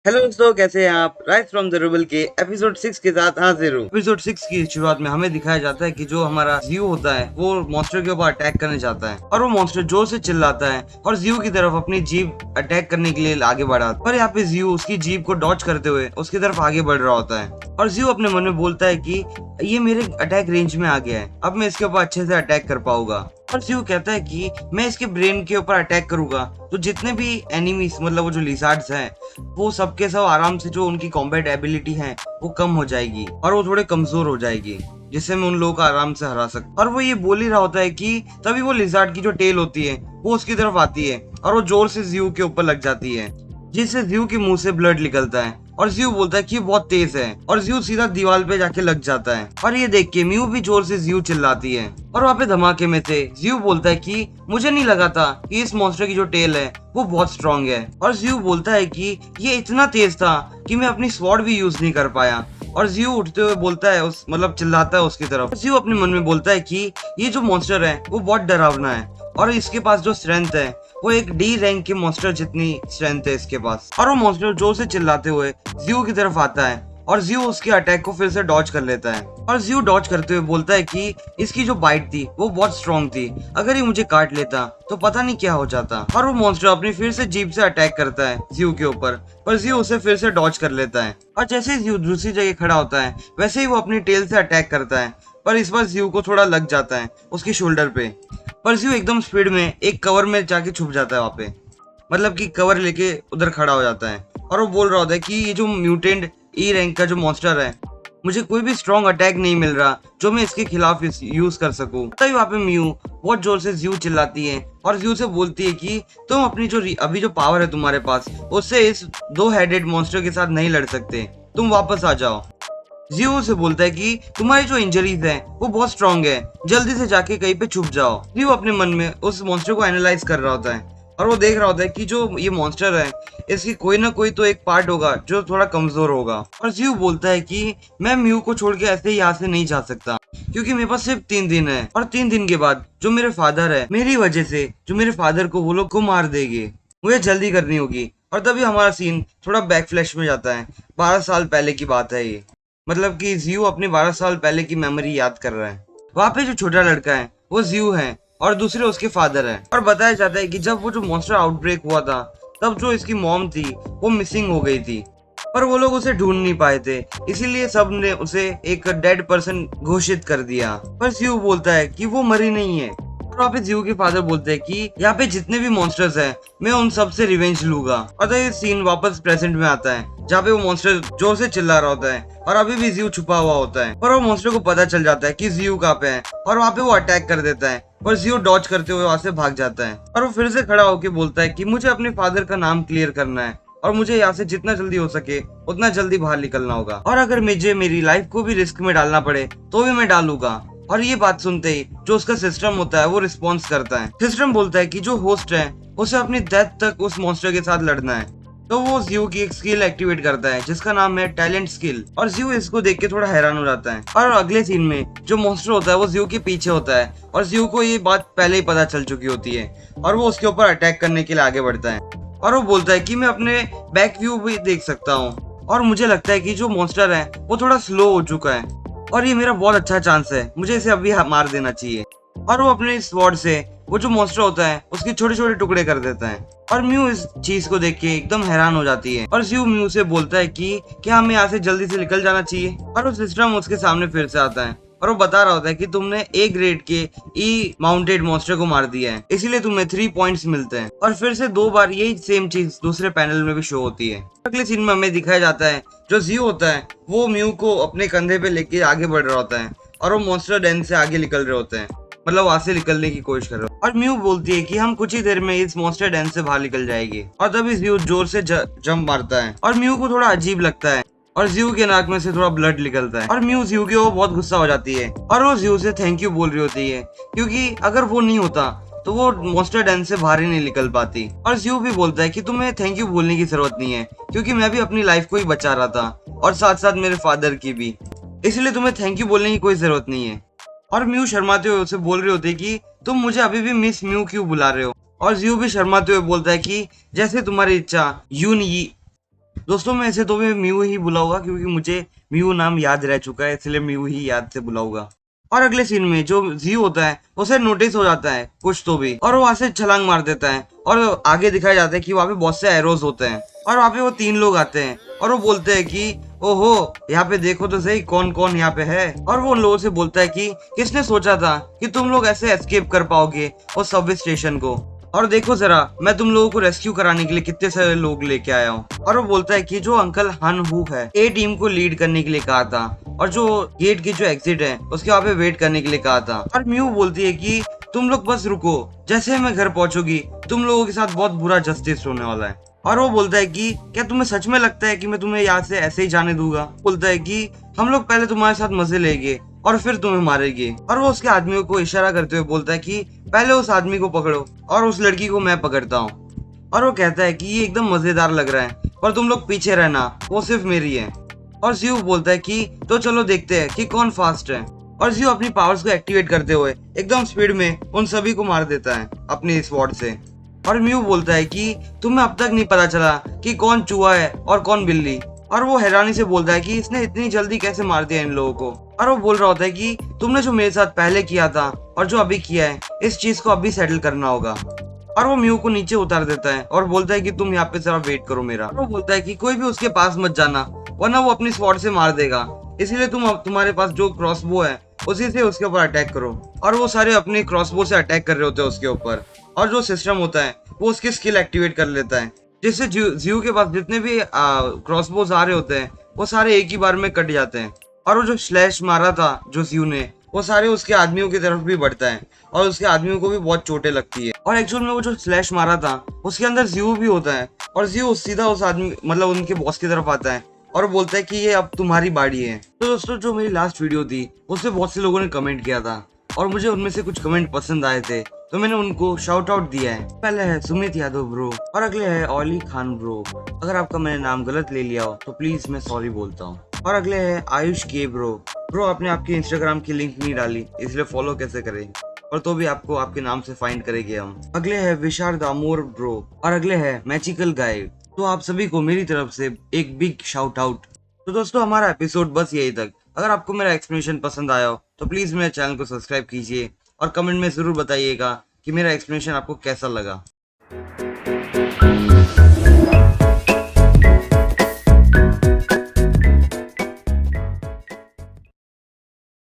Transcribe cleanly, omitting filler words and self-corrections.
Hello दोस्तों, कैसे हैं आप। राइज फ्रॉम द रेबल के एपिसोड 6 के साथ हाजिर हूँ। एपिसोड 6 की शुरुआत में हमें दिखाया जाता है कि जो हमारा जियो होता है वो मॉन्स्टर के ऊपर अटैक करने जाता है और वो मॉन्स्टर जोर से चिल्लाता है और जियो की तरफ अपनी जीप अटैक करने के लिए आगे बढ़ा। पर यहाँ पे जियो उसकी जीप को डॉच करते हुए उसकी तरफ आगे बढ़ रहा होता है और जियो अपने मन में बोलता है कि ये मेरे अटैक रेंज में आ गया है, अब मैं इसके ऊपर अच्छे से अटैक कर पाऊंगा। और जियो कहता है कि मैं इसके ब्रेन के ऊपर अटैक करूंगा तो जितने भी एनिमीज मतलब वो जो लिजार्ड्स हैं वो सबके सब आराम से जो उनकी कॉम्बैट एबिलिटी है वो कम हो जाएगी और वो थोड़े कमजोर हो जाएगी, जिससे मैं उन लोगों को आराम से हरा सकता। और वो ये बोल ही रहा होता है कि तभी वो लिजार्ड की जो टेल होती है वो उसकी तरफ आती है और वो जोर से जियो के ऊपर लग जाती है, जिससे जियो के मुंह से ब्लड निकलता है और जियो बोलता है कि ये बहुत तेज है और जियो सीधा दीवार पे जाके लग जाता है। और ये देख के म्यू भी जोर से जियो चिल्लाती है और वहाँ पे धमाके में से जियो बोलता है कि मुझे नहीं लगा था कि इस मॉन्स्टर की जो टेल है वो बहुत स्ट्रांग है। और जियो बोलता है कि ये इतना तेज था कि मैं अपनी स्वॉर्ड भी यूज नहीं कर पाया। और जियो उठते हुए बोलता है उस मतलब चिल्लाता है उसकी तरफ। जियो अपने मन में बोलता है कि ये जो मॉन्स्टर है वो बहुत डरावना है और इसके पास जो स्ट्रेंथ है वो एक डी रैंक के मॉन्स्टर जितनी स्ट्रेंथ है इसके पास। और वो मॉन्स्टर जोर से चिल्लाते हुए जियो की तरफ आता है और जियो उसके अटैक को फिर से डॉज कर लेता है। और जियो डॉज करते हुए बोलता है कि इसकी जो बाइट थी वो बहुत स्ट्रॉन्ग थी, अगर ये मुझे काट लेता तो पता नहीं क्या हो जाता। और वो मॉन्स्टर अपनी फिर से जीप से अटैक करता है जियो के ऊपर, पर जियो उसे फिर से डॉज कर लेता है। और जैसे ही जियो दूसरी जगह खड़ा होता है वैसे ही वो अपनी टेल से अटैक करता है, पर इस बार जियो को थोड़ा लग जाता है उसकी शोल्डर पे। पर जियो एकदम स्पीड में एक कवर में जाके छुप जाता है वहाँ पे, मतलब कि कवर लेके उधर खड़ा हो जाता है। और वो बोल रहा होता है कि ये जो म्यूटेंट ई रैंक का जो मॉन्स्टर है मुझे कोई भी स्ट्रॉन्ग अटैक नहीं मिल रहा जो मैं इसके खिलाफ यूज कर सकूं। तभी वहाँ पे म्यू बहुत जोर से जियो चिल्लाती है और जियो से बोलती है कि तुम अपनी जो अभी जो पावर है तुम्हारे पास उससे इस दो हेडेड मॉन्स्टर के साथ नहीं लड़ सकते, तुम वापस आ जाओ। जियो से बोलता है कि तुम्हारी जो इंजरीज है वो बहुत स्ट्रांग है, जल्दी से जाके कहीं पे छुप जाओ। जियो अपने मन में उस मॉन्स्टर को एनालाइज कर रहा होता है और वो देख रहा होता है कि जो ये मॉन्स्टर है इसकी कोई ना कोई तो एक पार्ट होगा जो थोड़ा कमजोर होगा। और जियो बोलता है कि मैं म्यू को छोड़ के ऐसे यहाँ से नहीं जा सकता क्योंकि मेरे पास सिर्फ 3 दिन है और 3 दिन के बाद जो मेरे फादर है मेरी वजह से जो मेरे फादर को वो लोग को मार देंगे, मुझे जल्दी करनी होगी। और तभी हमारा सीन थोड़ा बैक फ्लैश में जाता है। 12 साल पहले की बात है ये, मतलब कि जियो अपने 12 साल पहले की मेमोरी याद कर रहा है। वहाँ पे जो छोटा लड़का है वो जियो है और दूसरे उसके फादर है। और बताया जाता है कि जब वो जो मॉन्स्टर आउटब्रेक हुआ था तब जो इसकी मॉम थी वो मिसिंग हो गई थी, पर वो लोग उसे ढूंढ नहीं पाए थे, इसीलिए सब ने उसे एक डेड पर्सन घोषित कर दिया। पर जियो बोलता है कि वो मरी नहीं है। और वहाँ पे जियो के फादर बोलते हैं कि यहाँ पे जितने भी मॉन्स्टर्स हैं मैं उन सब से रिवेंज लूंगा। और तो ये सीन वापस प्रेजेंट में आता है जहाँ पे वो मॉन्स्टर जोर से चिल्ला रहा होता है और अभी भी जियो छुपा हुआ होता है। पर वो मॉन्स्टर को पता चल जाता है कि जियो कहाँ पे है और वहाँ पे वो अटैक कर देता है, पर जियो डॉज करते हुए वहाँ से भाग जाता है। और वो फिर से खड़ा होकर बोलता है कि मुझे अपने फादर का नाम क्लियर करना है और मुझे यहाँ से जितना जल्दी हो सके उतना जल्दी बाहर निकलना होगा, और अगर मुझे मेरी लाइफ को भी रिस्क में डालना पड़े तो भी मैं डालूंगा। और ये बात सुनते ही जो उसका सिस्टम होता है वो रिस्पॉन्स करता है। सिस्टम बोलता है कि जो होस्ट है उसे अपनी डेथ तक उस मॉन्स्टर के साथ लड़ना है, तो वो जियो की एक स्किल एक्टिवेट करता है जिसका नाम है टैलेंट स्किल। और जियो इसको देख के थोड़ा हैरान हो जाता है। और अगले सीन में जो मॉन्स्टर होता है वो जियो के पीछे होता है और जियो को ये बात पहले ही पता चल चुकी होती है और वो उसके ऊपर अटैक करने के लिए आगे बढ़ता है। और वो बोलता है कि मैं अपने बैक व्यू भी देख सकता हूँ और मुझे लगता है कि जो मॉन्स्टर है वो थोड़ा स्लो हो चुका है और ये मेरा बहुत अच्छा चांस है, मुझे इसे अभी मार देना चाहिए। और वो अपने स्वॉर्ड से वो जो मॉन्स्टर होता है उसके छोटे छोटे टुकड़े कर देता है। और म्यू इस चीज को देख के एकदम हैरान हो जाती है और जियो म्यू से बोलता है कि क्या हमें यहाँ से जल्दी से निकल जाना चाहिए। और वो सिस्टम उसके सामने फिर से आता है और वो बता रहा होता है कि तुमने ए ग्रेड के ई माउंटेड मॉन्स्टर को मार दिया है, इसीलिए तुम्हें 3 पॉइंट्स मिलते हैं। और फिर से 2 बार यही सेम चीज दूसरे पैनल में भी शो होती है। अगले सीन में हमें दिखाया जाता है जो जियो होता है वो म्यू को अपने कंधे पे लेके आगे बढ़ रहा होता है और वो मॉन्स्टर डेन से आगे निकल रहे होते हैं, मतलब वहां से निकलने की कोशिश कर रहे हो। और म्यू बोलती है कि हम कुछ ही देर में इस मॉन्स्टर डेन से बाहर निकल जाएगी। और तभी जियो जोर से जंप मारता है और म्यू को थोड़ा अजीब लगता है और जियो के नाक में से थोड़ा ब्लड निकलता है। और म्यू जियो के वो बहुत गुस्सा हो जाती है और वो जियो से थैंक यू बोल रही होती है क्योंकि अगर वो नहीं होता तो वो मॉन्स्टर डेन से बाहर ही नहीं निकल पाती। और जियो भी बोलता है कि तुम्हें थैंक यू बोलने की जरूरत नहीं है क्योंकि मैं भी अपनी लाइफ को ही बचा रहा था और साथ साथ मेरे फादर की भी, इसलिए तुम्हें थैंक यू बोलने की कोई जरूरत नहीं है। और म्यू शर्माते हुए उसे बोल रहे होते कि तुम मुझे अभी भी मिस म्यू क्यों बुला रहे हो। और जियो भी शर्माते हुए बोलता है कि जैसे तुम्हारी इच्छा यून दोस्तों मैं इसे तो भी म्यू ही बुलाऊंगा क्योंकि मुझे म्यू नाम याद रह चुका है, इसलिए म्यू ही याद से बुलाऊंगा। और अगले सीन में जो जियो होता है उसे नोटिस हो जाता है कुछ तो भी, और वो वहां से छलांग मार देता है। और आगे दिखाया जाता है कि वहां पे बहुत से एरोज होते हैं और वहां पे वो 3 लोग आते हैं और वो बोलते हैं कि ओहो यहाँ पे देखो तो सही कौन कौन यहाँ पे है। और वो उन लोगों से बोलता है कि किसने सोचा था कि तुम लोग ऐसे एस्केप कर पाओगे उस सबवे स्टेशन को, और देखो जरा मैं तुम लोगों को रेस्क्यू कराने के लिए कितने सारे लोग लेके आया हूँ। और वो बोलता है कि जो अंकल हन हु है ए टीम को लीड करने के लिए कहा था और जो गेट की जो एग्जिट है उसके वहाँ पे वेट करने के लिए कहा था। और म्यू बोलती है कि तुम लोग बस रुको, जैसे मैं घर पहुंचूंगी तुम लोगों के साथ बहुत बुरा जस्टिस होने वाला है। और वो बोलता है कि क्या तुम्हें सच में लगता है कि मैं तुम्हें यहाँ से ऐसे ही जाने दूंगा। बोलता है कि हम लोग पहले तुम्हारे साथ मजे लेंगे और फिर तुम्हें मारेंगे। और वो उसके आदमियों को इशारा करते हुए बोलता है कि पहले उस आदमी को पकड़ो और उस लड़की को मैं पकड़ता हूँ। और वो कहता है कि ये एकदम मजेदार लग रहा है पर तुम लोग पीछे रहना, वो सिर्फ मेरी है। और जियो बोलता है कि तो चलो देखते हैं कि कौन फास्ट है। और जियो अपनी पावर्स को एक्टिवेट करते हुए एकदम स्पीड में उन सभी को मार देता है अपने स्वॉर्ड से। और म्यू बोलता है कि तुम्हें अब तक नहीं पता चला कि कौन चूहा है और कौन बिल्ली। और वो हैरानी से बोलता है कि इसने इतनी जल्दी कैसे मार दिया इन लोगों को। और वो बोल रहा होता है कि तुमने जो मेरे साथ पहले किया था और जो अभी किया है इस चीज को अभी सेटल करना होगा। और वो म्यू को नीचे उतार देता है और बोलता है कि तुम यहाँ पे जरा वेट करो मेरा। और वो बोलता है कि कोई भी उसके पास मत जाना वरना वो अपनी स्वॉर्ड से मार देगा, इसीलिए तुम्हारे पास जो क्रॉसबो है उसी से उसके ऊपर अटैक करो। और वो सारे अपने क्रॉसबो से अटैक कर रहे होते हैं उसके ऊपर, और जो सिस्टम होता है वो उसकी स्किल एक्टिवेट कर लेता है जिससे जियो के पास जितने भी क्रॉसबोज आ रहे होते हैं वो सारे एक ही बार में कट जाते हैं। और वो जो स्लैश मारा था जो जियो ने वो सारे उसके आदमियों की तरफ भी बढ़ता है और उसके आदमियों को भी बहुत चोटें लगती है। और एक्चुअल में वो जो स्लैश मारा था उसके अंदर जियो भी होता है और जियो सीधा उस आदमी मतलब उनके बॉस की तरफ आता है और बोलता है कि ये अब तुम्हारी बारी है। तो दोस्तों जो मेरी लास्ट वीडियो थी उससे बहुत से लोगों ने कमेंट किया था और मुझे उनमें से कुछ कमेंट पसंद आए थे तो मैंने उनको शाउट आउट दिया है। पहले है सुमित यादव ब्रो और अगले है ओली खान ब्रो। अगर आपका मैंने नाम गलत ले लिया हो तो प्लीज मैं सॉरी बोलता हूँ। और अगले है आयुष के ब्रो आपने आपके इंस्टाग्राम की लिंक नहीं डाली इसलिए फॉलो कैसे करें, और तो भी आपको आपके नाम से फाइंड करेंगे हम। अगले है विशाल दामोर ब्रो और अगले है मैजिकल गाय। तो आप सभी को मेरी तरफ से एक बिग शाउट आउट। तो दोस्तों हमारा एपिसोड बस यही तक। अगर आपको मेरा एक्सप्लेनेशन पसंद आया हो तो प्लीज मेरे चैनल को सब्सक्राइब कीजिए और कमेंट में जरूर बताइएगा कि मेरा एक्सप्लेनेशन आपको कैसा लगा।